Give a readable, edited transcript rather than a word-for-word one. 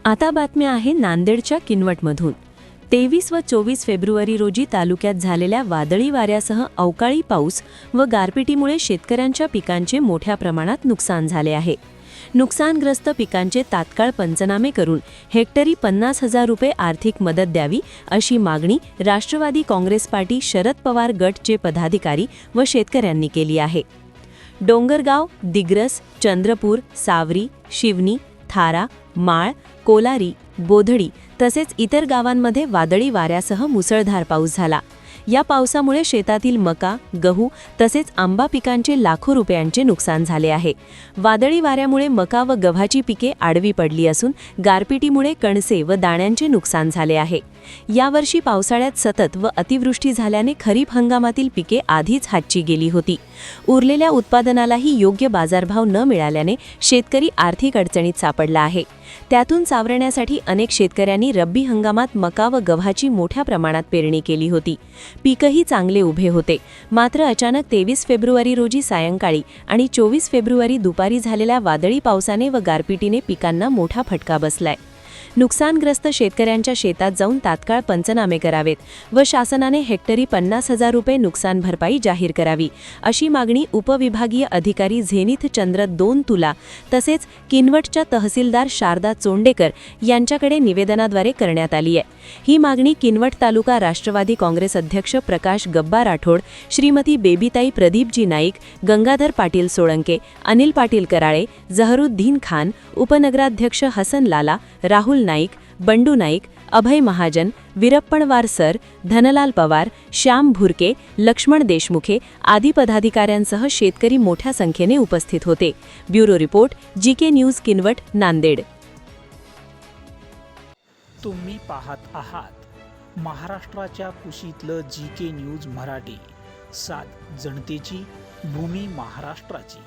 आता बातम्या आहे नांदेडच्या किनवटमधून। 23 व 24 फेब्रुवारी रोजी तालुक्यात झालेल्या वादळी वाऱ्यासह अवकाळी पाऊस व गारपिटीमुळे शेतकऱ्यांच्या पिकांचे मोठ्या प्रमाणात नुकसान झाले आहे। नुकसानग्रस्त पिकांचे तात्काळ पंचनामे करून हेक्टरी 50,000 रुपये आर्थिक मदत द्यावी अशी मागणी राष्ट्रवादी काँग्रेस पार्टी शरद पवार गटचे पदाधिकारी व शेतकऱ्यांनी केली आहे। डोंगरगाव, दिग्रस, चंद्रपूर, सावरी, शिवनी, थारा, माळ, कोलारी, बोधडी तसेच इतर गावांमध्ये वादळी वाऱ्यासह मुसळधार पाऊस झाला। या पावसामुळे शेतातील मका, गहू तसेच आंबा पिकांचे लाखो रुपयांचे नुकसान झाले आहे। वादळी वाऱ्यामुळे मका व गव्हाची पिके आडवी पडली असून गारपिटीमुळे कणसे व दाण्यांचे नुकसान झाले आहे। यावर्षी पावसाळ्यात सतत व अतिवृष्टी झाल्याने खरीप हंगामातील पिके आधीच हातची गेली होती। उरलेल्या उत्पादनालाही योग्य बाजारभाव न मिळाल्याने शेतकरी आर्थिक अडचणीत सापडला आहे। त्यातून सावरण्यासाठी अनेक शेतकऱ्यांनी रब्बी हंगामात मका व गव्हाची मोठ्या प्रमाणात पेरणी केली होती। पीकही चांगले उभे होते, मात्र अचानक 23 फेब्रुवारी रोजी सायंकाळी आणि 24 फेब्रुवारी दुपारी झालेल्या वादळी पावसाने व गारपिटीने पिकांना मोठा फटका बसलाय। नुकसानग्रस्त शेतकऱ्यांच्या शेतात जाऊन तात्काळ पंचनामे करावेत व शासनाने हेक्टरी 50,000 रुपये नुकसान भरपाई जाहीर करावी अशी मागणी उपविभागीय अधिकारी झेनिथ चंद्र 2 तुला तसेच किनवटच्या तहसीलदार शारदा चोंडेकर यांच्याकडे निवेदनाद्वारे करण्यात आली आहे। ही मागणी किनवट तालुका राष्ट्रवादी काँग्रेस अध्यक्ष प्रकाश गब्बा राठोड, श्रीमती बेबीताई प्रदीपजी नाईक, गंगाधर पाटील सोळंके, अनिल पाटील कराळे, जहरुद्दीन खान, उपनगराध्यक्ष हसन लाला, राहुल नाईक, बंडू नाईक, अभय महाजन, वीरप्पणवार सर, धनलाल पवार, श्याम भुरके, लक्ष्मण देशमुखे आदी पदाधिकाऱ्यांसह शेतकरी मोठ्या संख्येने उपस्थित होते। Bureau report, GK news, Kinwat, Nanded. तुम्ही पाहत आहात महाराष्ट्राच्या कुशीतलं जीके न्यूज मराठी, सात जनतेची, भूमी महाराष्ट्राची।